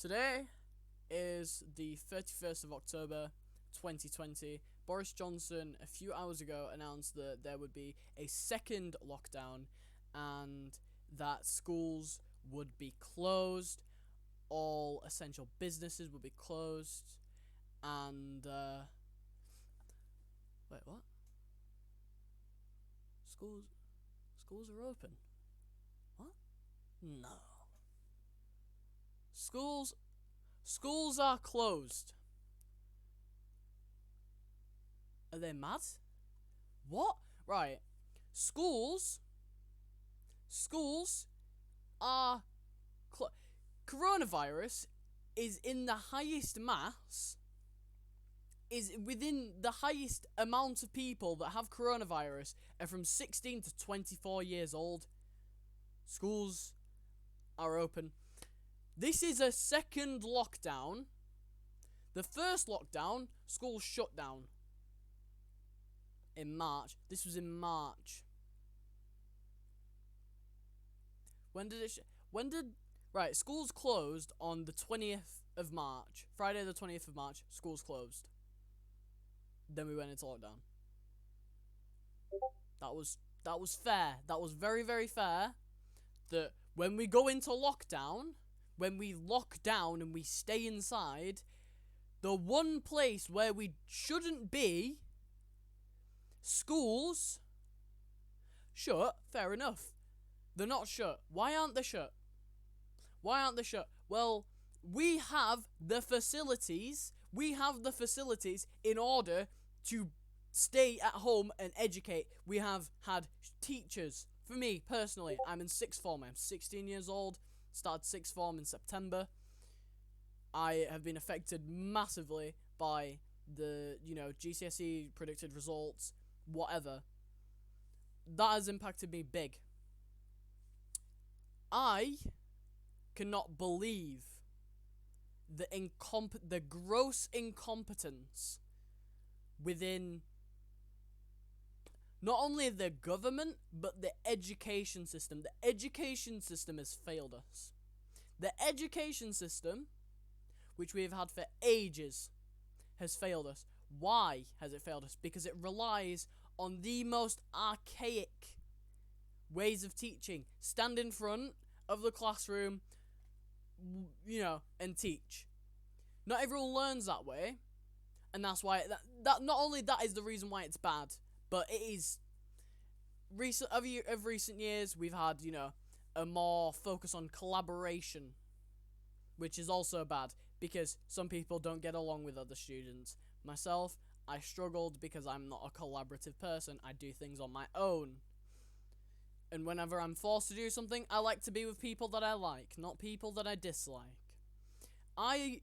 Today is the 31st of October 2020. Boris Johnson a few hours ago announced that there would be a second lockdown and that schools would be closed, all essential businesses would be closed, and wait, what? Schools are open? What? No. Schools are closed. Are they mad? What? Right. Schools are coronavirus is in the highest mass, is within the highest amount of people that have coronavirus are from 16 to 24 years old. Schools are open. This is a second lockdown. The first lockdown, schools shut down in March. This was in March. Right, schools closed on the 20th of March. Friday the 20th of March, schools closed. Then we went into lockdown. That was fair. That was very, very fair. That when we go into lockdown, when we lock down and we stay inside, the one place where we shouldn't be, schools, shut, fair enough. They're not shut. Why aren't they shut? Well, we have the facilities. In order to stay at home and educate. We have had teachers. For me, personally, I'm in sixth form. I'm 16 years old. Started sixth form in September. I have been affected massively by the, GCSE predicted results, whatever. That has impacted me big. I cannot believe the gross incompetence within not only the government, but the education system. The education system has failed us. The education system, which we have had for ages, has failed us. Why has it failed us? Because it relies on the most archaic ways of teaching. Stand in front of the classroom, and teach. Not everyone learns that way, and that's why that not only that is the reason why it's bad, but it is of recent years we've had, a more focus on collaboration, which is also bad because some people don't get along with other students. Myself, I struggled because I'm not a collaborative person. I do things on my own. And whenever I'm forced to do something, I like to be with people that I like, not people that I dislike. I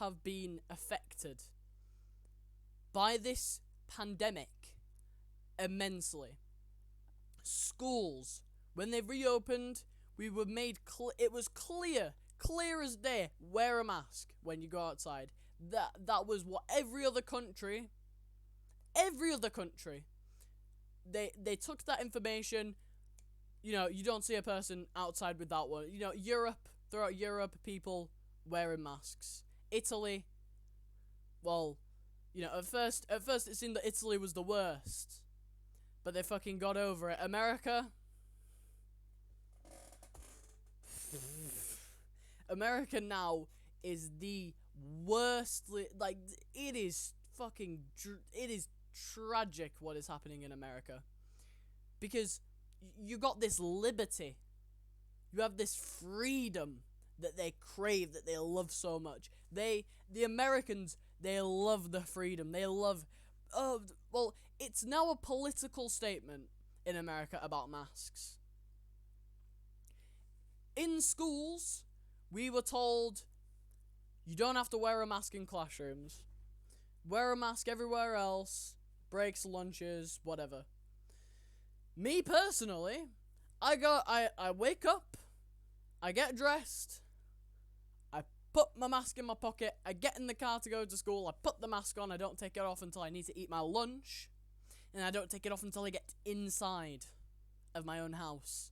have been affected by this pandemic immensely. Schools, when they reopened, we were made it was clear as day, wear a mask when you go outside. That was what every other country, they took that information. You don't see a person outside without one. Throughout Europe, people wearing masks. Italy, well, at first it seemed that Italy was the worst, but they fucking got over it. America now is the worst. It is tragic what is happening in America, because you got this liberty, you have this freedom that they crave, that they love so much. The Americans, they love the freedom. They love, it's now a political statement in America about masks. In schools, we were told, you don't have to wear a mask in classrooms. Wear a mask everywhere else, breaks, lunches, whatever. Me personally, I wake up, I get dressed, I put my mask in my pocket, I get in the car to go to school, I put the mask on, I don't take it off until I need to eat my lunch, and I don't take it off until I get inside of my own house.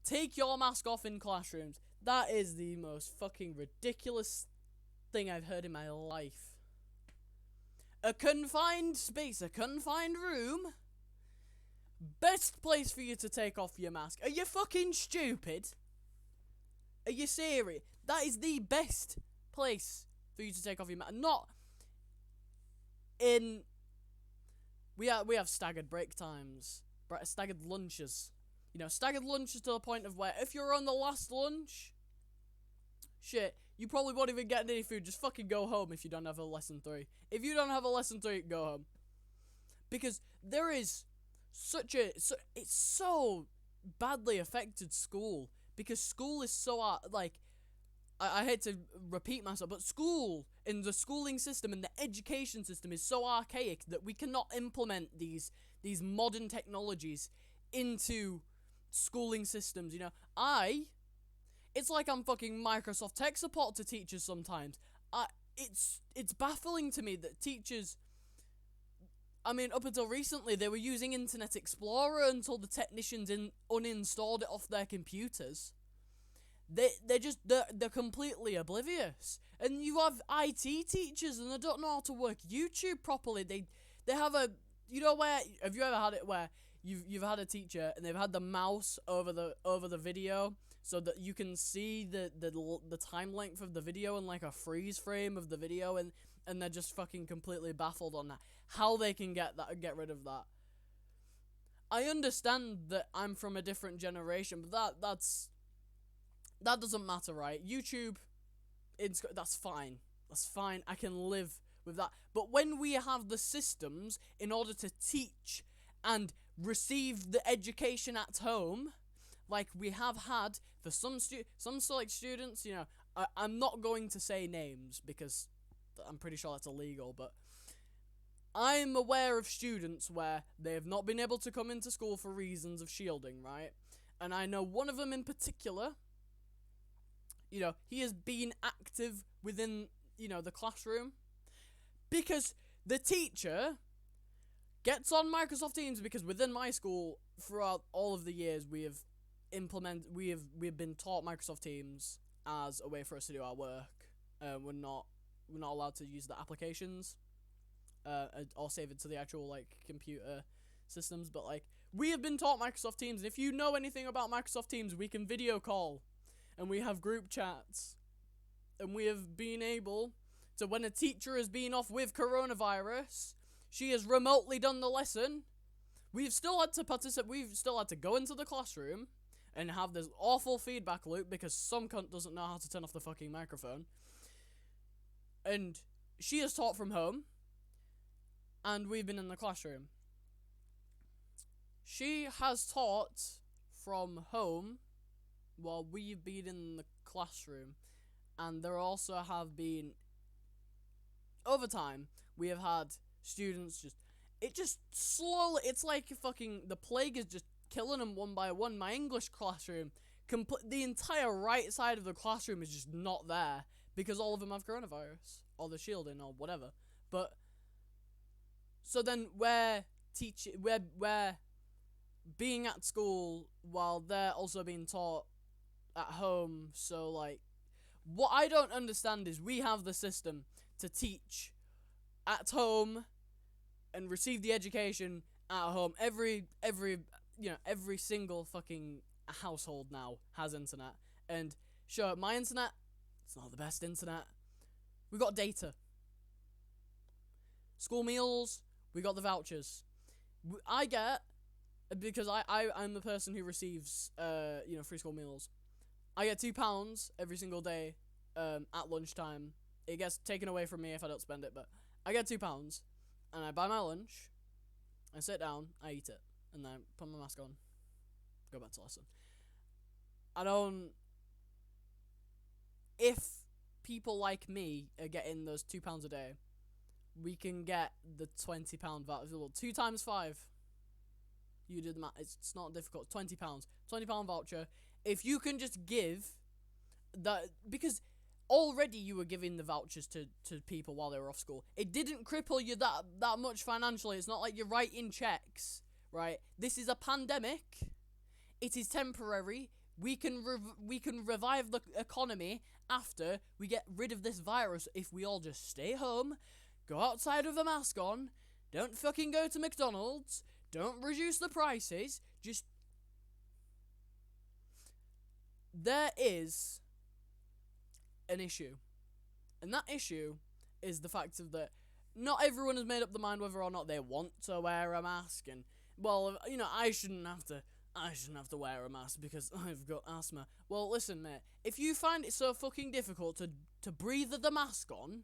Take your mask off in classrooms. That is the most fucking ridiculous thing I've heard in my life. A confined space, a confined room. Best place for you to take off your mask. Are you fucking stupid? Are you serious? That is the best place for you to take off your mask. Not in... We have staggered break times. Staggered lunches. You know, staggered lunches to the point of where if you're on the last lunch... Shit, you probably won't even get any food. Just fucking go home if you don't have a lesson 3. If you don't have a lesson 3, go home. Because there is it's so badly affected school. Because school is so, I hate to repeat myself, but school, in the schooling system and the education system is so archaic that we cannot implement these modern technologies into schooling systems, you know. It's like I'm fucking Microsoft tech support to teachers sometimes. It's baffling to me that teachers, I mean, up until recently, they were using Internet Explorer until the technicians uninstalled it off their computers. They're completely oblivious. And you have IT teachers and they don't know how to work YouTube properly. They have a, you know, where, have you ever had it where you've had a teacher and they've had the mouse over the video so that you can see the time length of the video and like a freeze frame of the video, and they're just fucking completely baffled on that. How they can get rid of that. I understand that I'm from a different generation, but that doesn't matter, right? YouTube, that's fine. That's fine. I can live with that. But when we have the systems in order to teach and receive the education at home, like we have had for some select students, you know, I'm not going to say names because I'm pretty sure that's illegal, but I'm aware of students where they have not been able to come into school for reasons of shielding, right? And I know one of them in particular, you know, he has been active within, you know, the classroom because the teacher gets on Microsoft Teams, because within my school, throughout all of the years, we've been taught Microsoft Teams as a way for us to do our work. We're not allowed to use the applications, or save it to the actual like computer systems. But like, we have been taught Microsoft Teams, and if you know anything about Microsoft Teams, we can video call, and we have group chats, and we have been able to, when a teacher has been off with coronavirus, she has remotely done the lesson. We've still had to participate. We've still had to go into the classroom and have this awful feedback loop because some cunt doesn't know how to turn off the fucking microphone. And she has taught from home, and we've been in the classroom. She has taught from home while we've been in the classroom, and there also have been, over time, we have had students just slowly, it's like fucking, the plague is just killing them one by one. My English classroom, the entire right side of the classroom is just not there, because all of them have coronavirus, or the shielding, or whatever. But, so then we're being at school while they're also being taught at home. So like, what I don't understand is we have the system to teach at home and receive the education at home. Every single fucking household now has internet. And sure, my internet, it's not the best internet. We got data. School meals, we got the vouchers. I get, because I'm the person who receives, free school meals. I get £2 every single day, at lunchtime. It gets taken away from me if I don't spend it, but I get £2, and I buy my lunch, I sit down, I eat it, and then I put my mask on, go back to lesson. If people like me are getting those £2 a day, we can get the £20 voucher. Well, 2 times 5. You did the math. It's not difficult. £20. £20 voucher. If you can just give that, because already you were giving the vouchers to people while they were off school. It didn't cripple you that much financially. It's not like you're writing checks, right? This is a pandemic. It is temporary. We can revive the economy after we get rid of this virus if we all just stay home, go outside with a mask on, don't fucking go to McDonald's, don't reduce the prices, just... There is an issue. And that issue is the fact of that not everyone has made up the mind whether or not they want to wear a mask. And, well, you know, I shouldn't have to wear a mask because I've got asthma. Well, listen, mate, if you find it so fucking difficult to breathe with the mask on,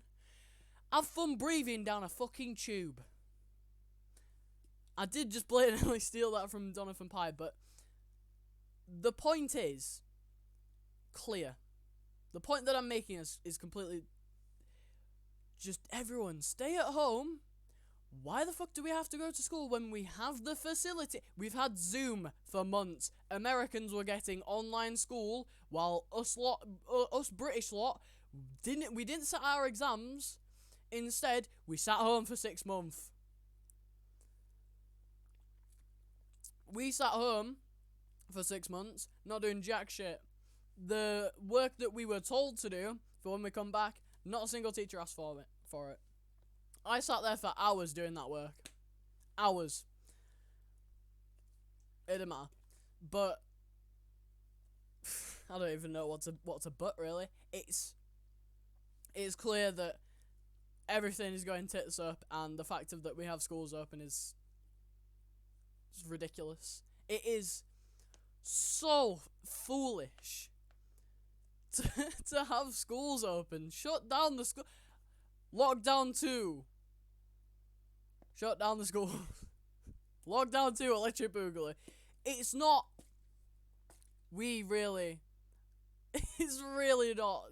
have fun breathing down a fucking tube. I did just blatantly steal that from Jonathan Pye, but the point is clear. The point that I'm making is completely... Just everyone, stay at home. Why the fuck do we have to go to school when we have the facility? We've had Zoom for months. Americans were getting online school, while us British lot, didn't sit our exams. Instead, we sat home for 6 months. We sat home for 6 months, not doing jack shit. The work that we were told to do for when we come back, not a single teacher asked for it. I sat there for hours doing that work. Hours. It didn't matter. But I don't even know what to but really. It's clear that everything is going tits up, and the fact of that we have schools open is ridiculous. It is so foolish to have schools open. Shut down the school. Lockdown 2. Shut down the schools. Lockdown 2, electric boogaloo. It's not. It's really not.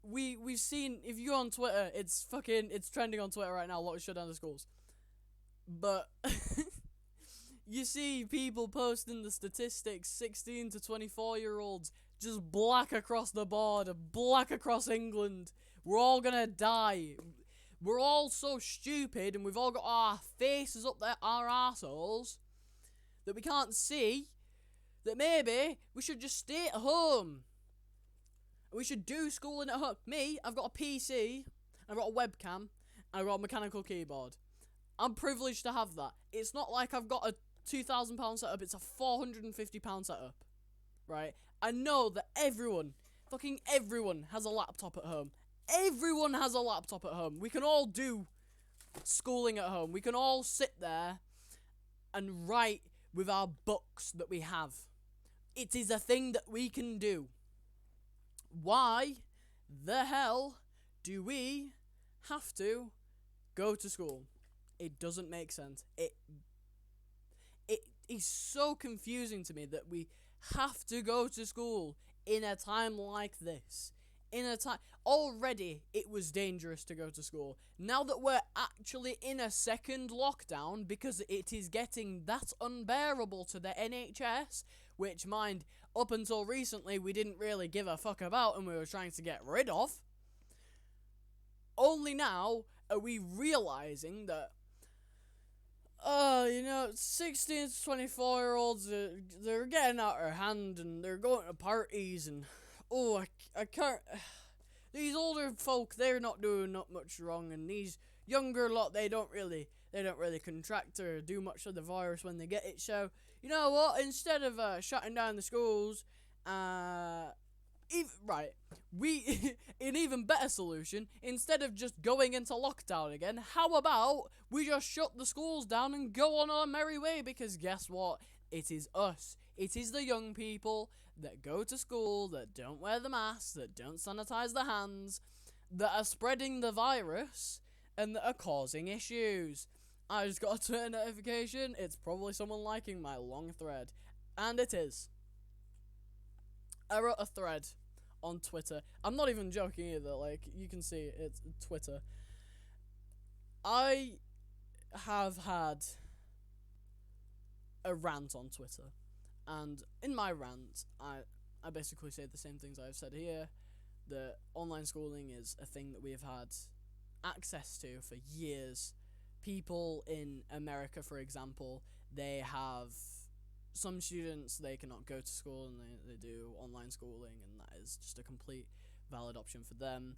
We've seen, if you go on Twitter, it's trending on Twitter right now, shut down the schools. But you see people posting the statistics, 16 to 24-year-olds, just black across the board, black across England. We're all gonna die. We're all so stupid, and we've all got our faces up there, our arseholes, that we can't see, that maybe we should just stay at home. We should do schooling at home. Me, I've got a PC, I've got a webcam, and I've got a mechanical keyboard. I'm privileged to have that. It's not like I've got a £2,000 setup, it's a £450 setup. Right? I know that fucking everyone has a laptop at home. Everyone has a laptop at home. We can all do schooling at home. We can all sit there and write with our books that we have. It is a thing that we can do. Why the hell do we have to go to school? It doesn't make sense. It is so confusing to me that we have to go to school in a time like this. Already it was dangerous to go to school. Now that we're actually in a second lockdown because it is getting that unbearable to the NHS, which, mind, up until recently we didn't really give a fuck about and we were trying to get rid of. Only now are we realising that 16 to 24-year-olds, they're getting out of hand and they're going to parties and, I can't, these older folk, they're not doing not much wrong, and these younger lot, they don't really contract or do much of the virus when they get it. So, you know what, instead of shutting down the schools, an even better solution, instead of just going into lockdown again, how about we just shut the schools down and go on our merry way? Because guess what? It is us. It is the young people that go to school, that don't wear the masks, that don't sanitize their hands, that are spreading the virus, and that are causing issues. I just got a Twitter notification. It's probably someone liking my long thread. And it is. I wrote a thread on Twitter. I'm not even joking either. Like, you can see it's Twitter. I have had a rant on Twitter. And in my rant, I basically say the same things I've said here. That online schooling is a thing that we have had access to for years. People in America, for example, they have some students, they cannot go to school and they do online schooling, and that is just a complete valid option for them.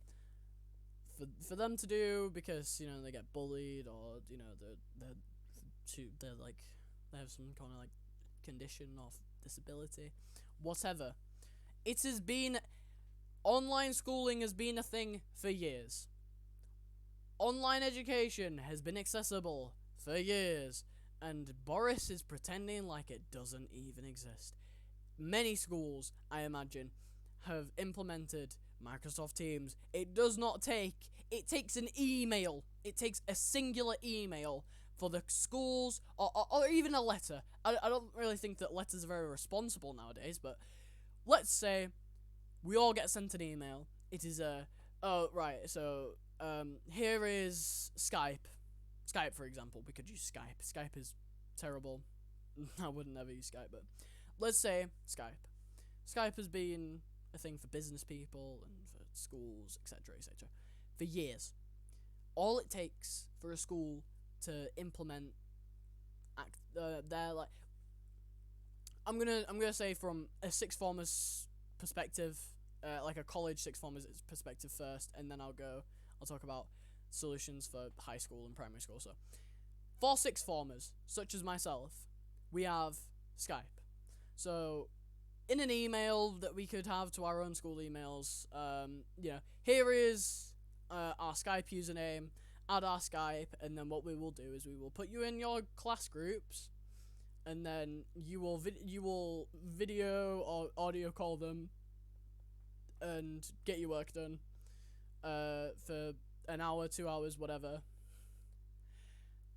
For them to do, because they get bullied, or they're like, they have some kind of like condition or disability, whatever. It has been Online schooling has been a thing for years. Online education has been accessible for years, and Boris is pretending like it doesn't even exist. Many schools, I imagine, have implemented Microsoft Teams. It takes an email. It takes a singular email for the schools, or even a letter. I don't really think that letters are very responsible nowadays, but let's say we all get sent an email. It is here is Skype. Skype, for example. We could use Skype. Skype is terrible. I wouldn't ever use Skype, but let's say Skype. Skype has been a thing for business people and for schools, etc., etc., for years. All it takes for a school to implement their I'm gonna say from a sixth former's perspective, like a college sixth former's perspective first, and then I'll talk about solutions for high school and primary school. So, for sixth formers, such as myself, we have Skype. So, in an email that we could have to our own school emails, here is our Skype username, add our Skype, and then what we will do is we will put you in your class groups, and then you will video or audio call them, and get your work done, for an hour, 2 hours, whatever.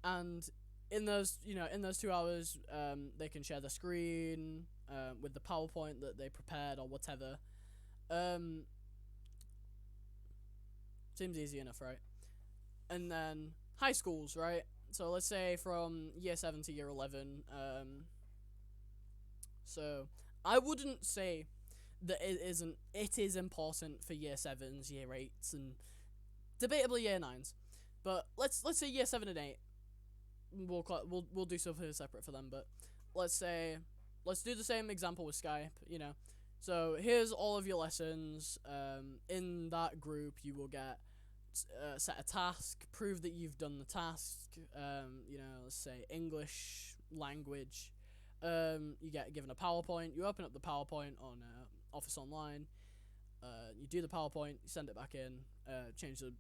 And in those 2 hours, they can share the screen, with the PowerPoint that they prepared or whatever. Seems easy enough, right? And then high schools, right? So let's say from year 7 to year 11. So I wouldn't say that it is important for year 7s, year 8s, and debatably year 9s. But let's say year 7 and 8. We'll do something separate for them, but let's do the same example with Skype, So here's all of your lessons. In that group, you will get set a task, prove that you've done the task. Let's say English language. You get given a PowerPoint. You open up the PowerPoint on Office Online. You do the PowerPoint. You send it back in. Change the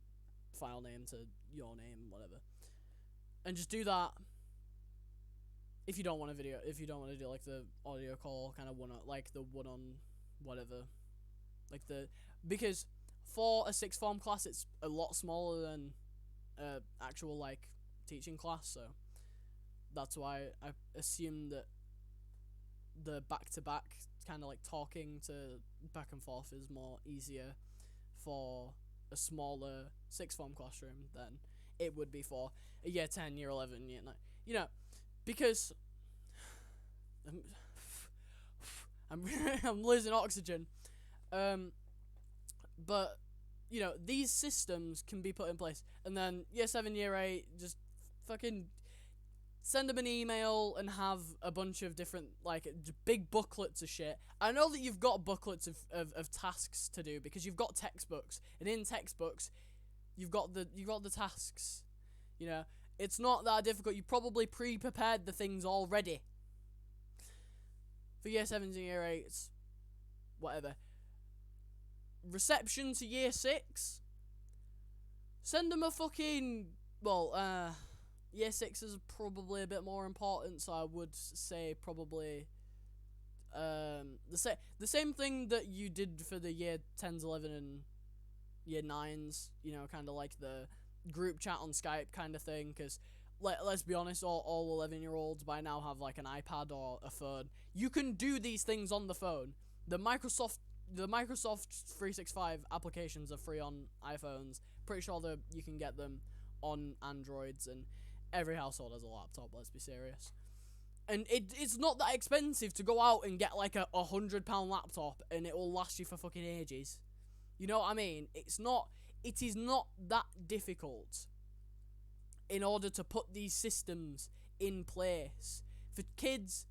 file name to your name, whatever, and just do that. If you don't want to do like the audio call kind of like the one on whatever, because for a sixth form class it's a lot smaller than actual like teaching class, so that's why I assume that the back-to-back kind of like talking to back and forth is more easier for a smaller sixth form classroom than it would be for a year 10, year 11, year 9. Because I'm losing oxygen. But these systems can be put in place, and then year 7, year 8, just fucking send them an email and have a bunch of different big booklets of shit. I know that you've got booklets of tasks to do because you've got textbooks, and in textbooks you've got the tasks. It's not that difficult. You probably pre-prepared the things already. For year 7s and year 8s, whatever. Reception to year 6, send them a fucking, year 6 is probably a bit more important, so I would say probably the same thing that you did for the year 10s, 11, and year 9s, kind of like the group chat on Skype kind of thing, because let's be honest, all 11-year-olds by now have like an iPad or a phone. You can do these things on the phone. The Microsoft 365 applications are free on iPhones. Pretty sure that you can get them on Androids, and every household has a laptop, let's be serious. And it's not that expensive to go out and get like a £100 laptop, and it will last you for fucking ages. You know what I mean? It is not that difficult in order to put these systems in place. For kids,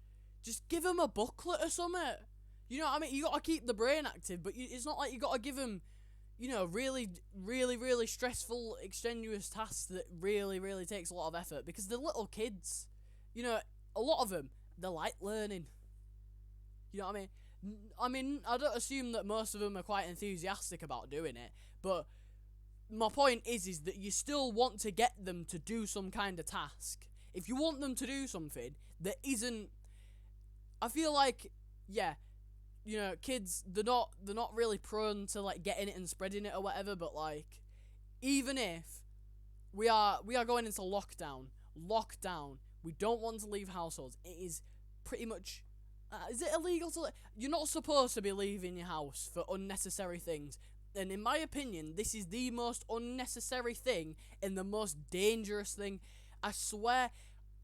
just give them a booklet or something. You know what I mean? You gotta keep the brain active, but it's not like you gotta give them, really, really, really stressful, extenuous tasks that really, really takes a lot of effort, because they're little kids. A lot of them, they like learning. You know what I mean? I don't assume that most of them are quite enthusiastic about doing it, but my point is that you still want to get them to do some kind of task. If you want them to do something that isn't, I feel like, yeah, kids, they're not really prone to like getting it and spreading it or whatever, but like, even if we are going into lockdown, we don't want to leave households. It is pretty much, is it illegal to, you're not supposed to be leaving your house for unnecessary things. And in my opinion, this is the most unnecessary thing and the most dangerous thing. I swear,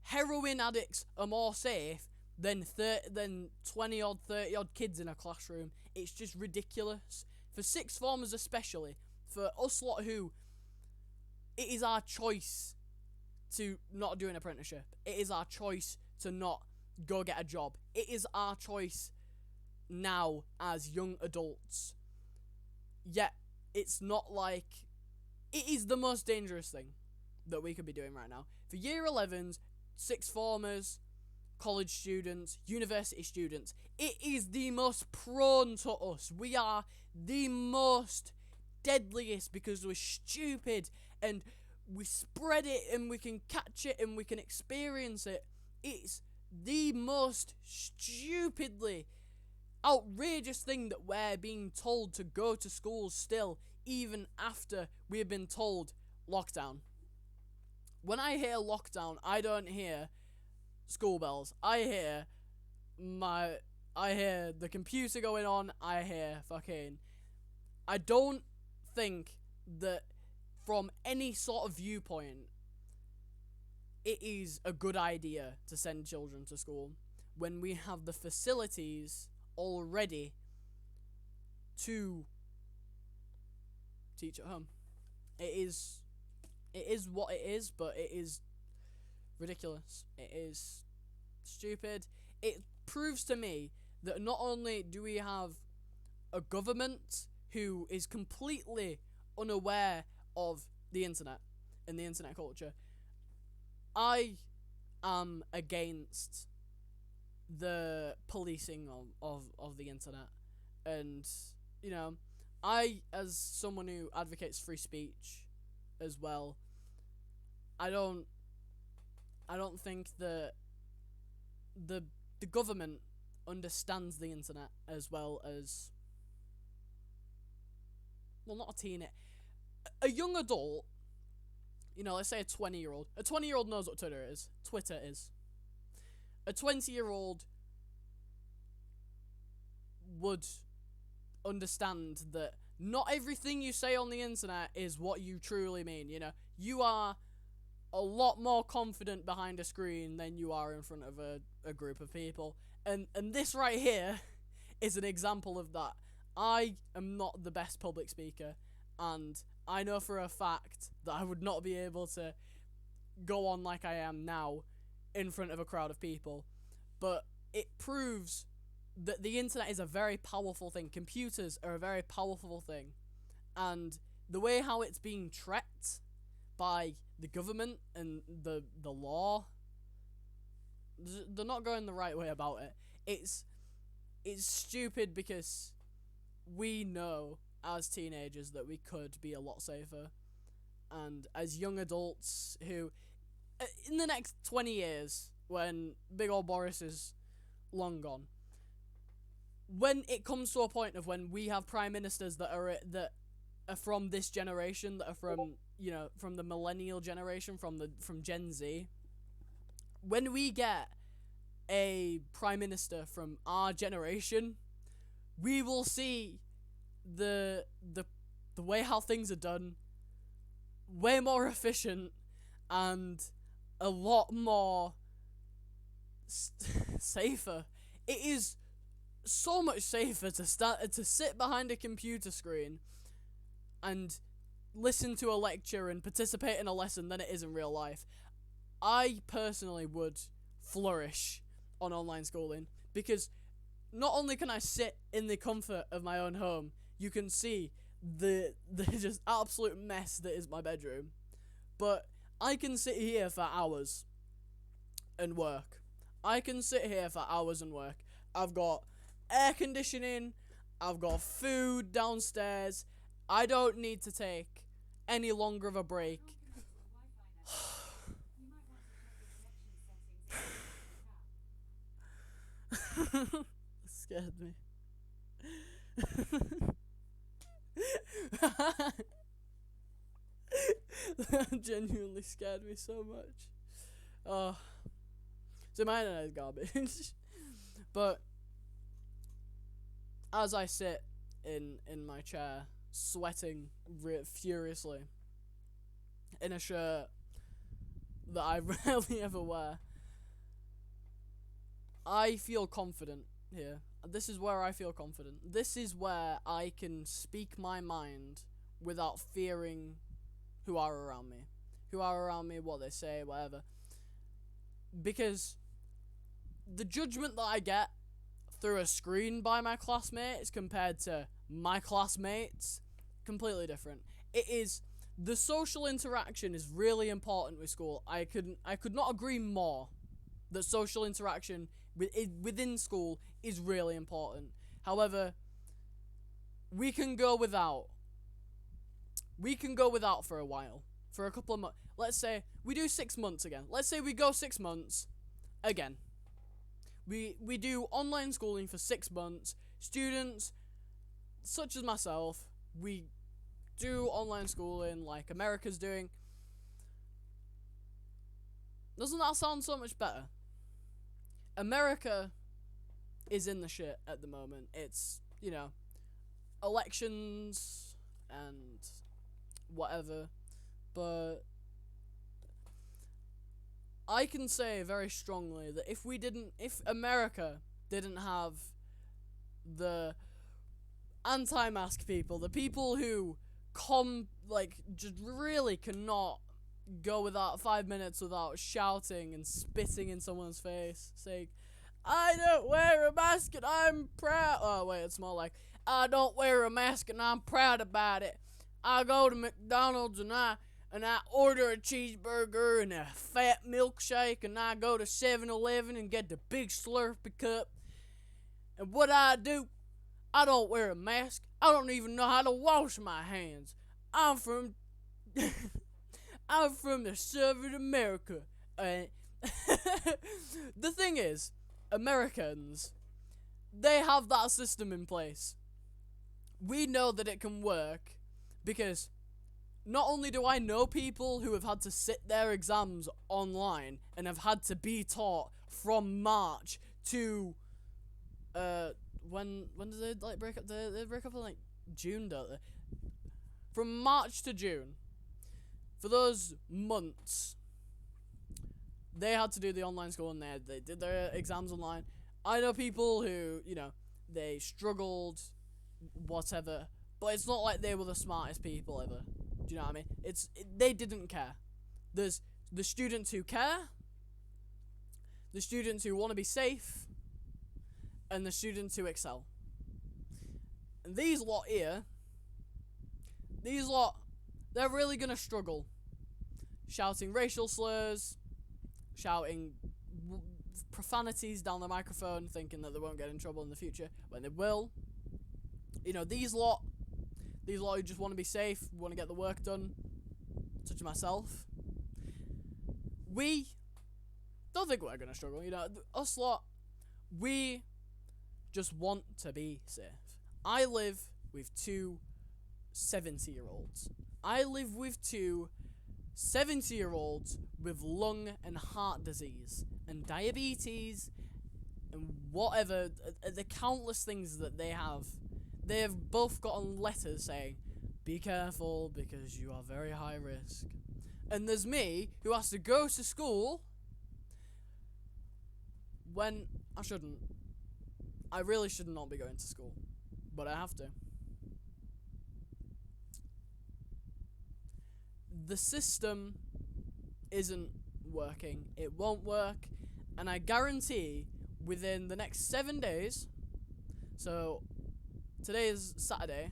heroin addicts are more safe than 20-odd, 30-odd kids in a classroom. It's just ridiculous. For sixth formers especially, for us lot who, it is our choice to not do an apprenticeship. It is our choice to not go get a job. It is our choice now as young adults. Yet, it's not like, it is the most dangerous thing that we could be doing right now. For year 11s, sixth formers, college students, university students, it is the most prone to us. We are the most deadliest because we're stupid and we spread it and we can catch it and we can experience it. It's the most stupidly outrageous thing that we're being told to go to school still, even after we've been told lockdown. When I hear lockdown, I don't hear school bells. I hear the computer going on. I don't think that from any sort of viewpoint it is a good idea to send children to school when we have the facilities already to teach at home. It is what it is, but it is ridiculous. It is stupid. It proves to me that not only do we have a government who is completely unaware of the internet and the internet culture. I am against the policing of the internet, and I, as someone who advocates free speech as well, I don't think that the government understands the internet as well as, well, not a teenager, a young adult. Let's say a 20-year-old. A 20-year-old knows what Twitter is. A 20-year-old would understand that not everything you say on the internet is what you truly mean. You are a lot more confident behind a screen than you are in front of a group of people. And this right here is an example of that. I am not the best public speaker, and I know for a fact that I would not be able to go on like I am now in front of a crowd of people. But it proves that the internet is a very powerful thing. Computers are a very powerful thing. And the way how it's being tracked by the government and the law, they're not going the right way about it. It's stupid because we know as teenagers that we could be a lot safer. And as young adults who, in the next 20 years, when big old Boris is long gone, when it comes to a point of when we have prime ministers that are from this generation, that are from the millennial generation, from Gen Z, when we get a prime minister from our generation, we will see the way how things are done way more efficient and a lot more safer. It is so much safer to sit behind a computer screen and listen to a lecture and participate in a lesson than it is in real life. I personally would flourish on online schooling, because not only can I sit in the comfort of my own home, you can see the just absolute mess that is my bedroom, but I can sit here for hours and work. I can sit here for hours and work. I've got air conditioning, I've got food downstairs. I don't need to take any longer of a break. Scared me. That genuinely scared me so much. Oh, so my internet is garbage. But as I sit in my chair, sweating furiously, in a shirt that I rarely ever wear, I feel confident here. This is where I feel confident. This is where I can speak my mind without fearing who are around me. What they say, whatever. Because the judgment that I get through a screen by my classmates compared to my classmates, completely different. It is, the social interaction is really important with school. I could not agree more that social interaction within school is really important. However, we can go without for a while, for a couple of months. Let's say we do 6 months again. Let's say we go 6 months again. We do online schooling for 6 months. Students such as myself, we do online schooling like America's doing. Doesn't that sound so much better? America is in the shit at the moment. It's, elections and whatever. But I can say very strongly that if America didn't have the anti-mask people, the people who just really cannot go without 5 minutes without shouting and spitting in someone's face, saying, I don't wear a mask and I'm proud. Oh wait, it's more like, I don't wear a mask and I'm proud about it. I go to McDonald's and I order a cheeseburger and a fat milkshake, and I go to 7-Eleven and get the big Slurpee cup. And what I do, I don't wear a mask. I don't even know how to wash my hands. I'm from the Southern America. The thing is, Americans, they have that system in place. We know that it can work because not only do I know people who have had to sit their exams online and have had to be taught from March to when do they break up? They break up in June, don't they? From March to June, for those months, they had to do the online school and they did their exams online. I know people who, they struggled, whatever, but it's not like they were the smartest people ever. Do you know what I mean? They didn't care. There's the students who care, the students who want to be safe, and the students who excel. And these lot here, they're really gonna struggle. Shouting racial slurs, shouting profanities down the microphone, thinking that they won't get in trouble in the future, when they will. These lot who just want to be safe, want to get the work done, such as myself, we don't think we're going to struggle. Us lot, we just want to be safe. I live with two 70-year-olds. I live with two 70-year-olds with lung and heart disease and diabetes and whatever, the countless things that they have. They have both gotten letters saying, be careful because you are very high risk. And there's me, who has to go to school when I shouldn't. I really should not be going to school, but I have to. The system isn't working. It won't work. And I guarantee within the next 7 days. So today is Saturday,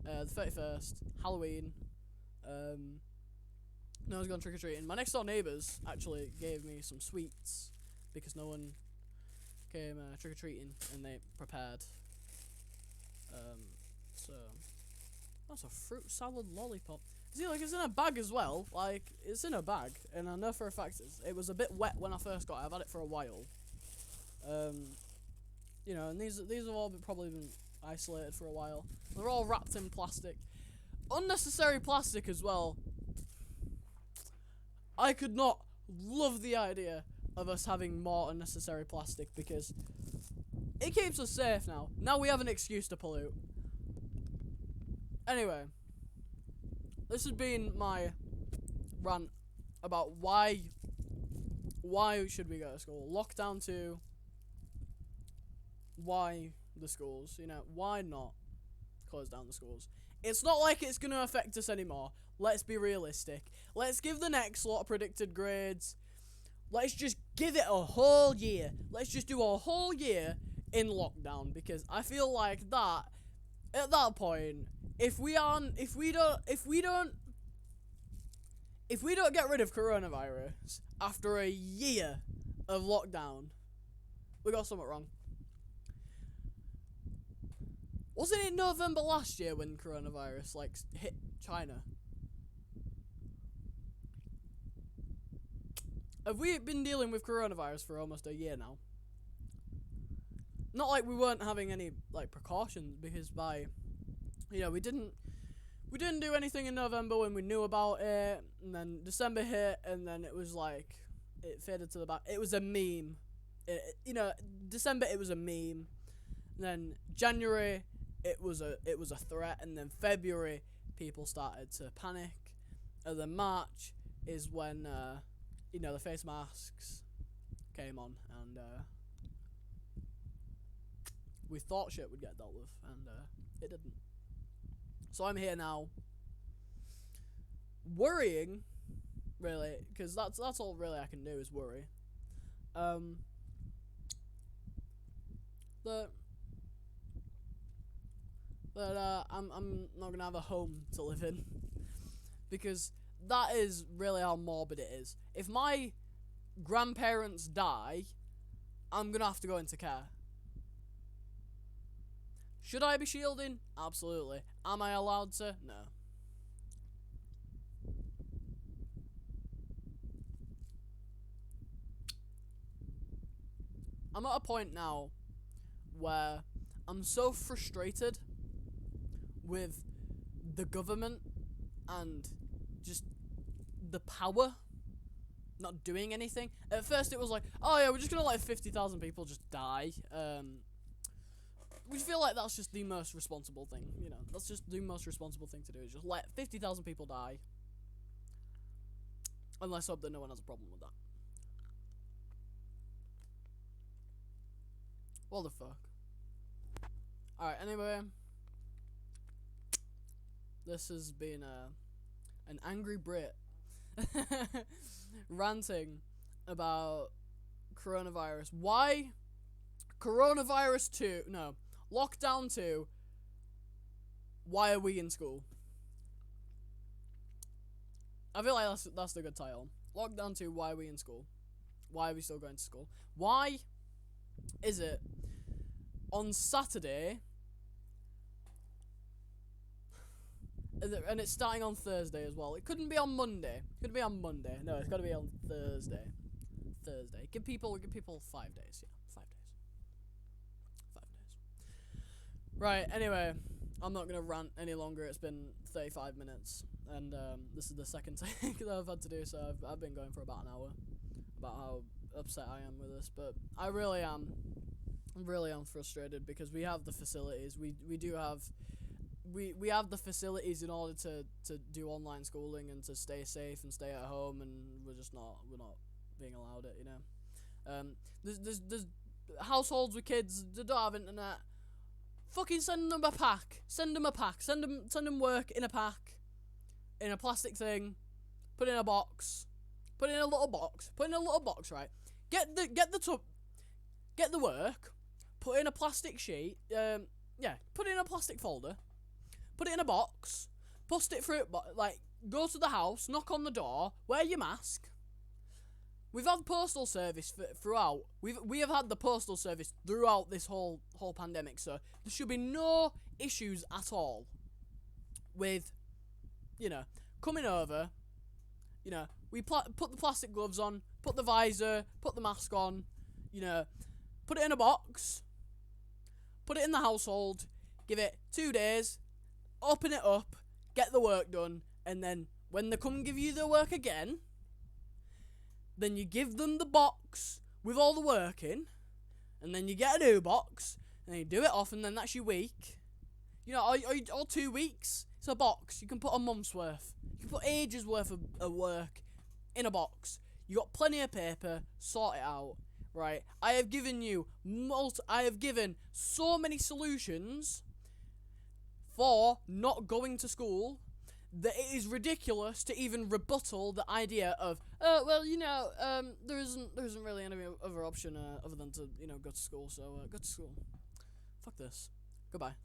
the 31st, Halloween. No one's gone trick-or-treating. My next door neighbours actually gave me some sweets because no one came trick-or-treating, and they prepared. So that's a fruit salad lollipop. See, like, it's in a bag as well. Like, it's in a bag, and I know for a fact it was a bit wet when I first got it. I've had it for a while. You know, and these have all probably been isolated for a while. They're all wrapped in plastic. Unnecessary plastic as well. I could not love the idea of us having more unnecessary plastic because it keeps us safe now. Now we have an excuse to pollute. Anyway, this has been my rant about why should we go to school. Lockdown 2. Why the schools? You know, why not close down the schools? It's not like it's going to affect us anymore. Let's be realistic. Let's give the next lot of predicted grades. Let's just give it a whole year. Let's just do a whole year in lockdown, because I feel like that at that point, if we don't get rid of coronavirus after a year of lockdown, we got something wrong. Wasn't it November last year when coronavirus like hit China? Have we been dealing with coronavirus for almost a year now? Not like we weren't having any like precautions, because we didn't do anything in November when we knew about it, and then December hit, and then it was like it faded to the back. It was a meme. December it was a meme. And then January it was a threat, and then February people started to panic, and then March is when the face masks came on, and we thought shit would get dealt with, and it didn't. So I'm here now, worrying, really, because that's all really I can do is worry. That I'm not gonna have a home to live in, because that is really how morbid it is. If my grandparents die, I'm gonna have to go into care. Should I be shielding? Absolutely. Am I allowed to? No. I'm at a point now where I'm so frustrated with the government and just the power not doing anything. At first it was like, oh yeah, we're just gonna let 50,000 people just die. We feel like that's just the most responsible thing, that's just the most responsible thing to do, is just let 50,000 people die. And let's hope that no one has a problem with that. What the fuck? Alright, anyway. This has been an angry Brit ranting about coronavirus. Why? Coronavirus 2. No. Lockdown 2. Why are we in school? I feel like that's the good title. Lockdown 2. Why are we in school? Why are we still going to school? Why is it on Saturday, and it's starting on Thursday as well? It couldn't be on Monday. It could be on Monday. No, it's got to be on Thursday. Give people 5 days. Yeah, 5 days. 5 days. Right. Anyway, I'm not gonna rant any longer. It's been 35 minutes, and this is the second take that I've had to do. So I've been going for about an hour about how upset I am with this, but I really am. I'm frustrated because we have the facilities. We have the facilities in order to do online schooling and to stay safe and stay at home, and we're not being allowed it, There's households with kids that don't have internet. Fucking send them a pack. Send them work in a pack, in a plastic thing, put in a box, put in a little box, right? Get the get the work, put it in a plastic sheet, put it in a plastic folder, put it in a box, post it through, like, go to the house, knock on the door, wear your mask. We've had postal service throughout. We have had the postal service throughout this whole pandemic, so there should be no issues at all with, coming over. We put the plastic gloves on, put the visor, put the mask on, put it in a box, put it in the household, give it 2 days, open it up, get the work done, and then when they come give you the work again, then you give them the box with all the work in, and then you get a new box, and then you do it off, and then that's your week. Or 2 weeks. It's a box. You can put a month's worth. You can put ages worth of work in a box. You got plenty of paper. Sort it out, right? I have given so many solutions for not going to school that it is ridiculous to even rebuttal the idea of, there isn't really any other option other than to, go to school, so go to school. Fuck this. Goodbye.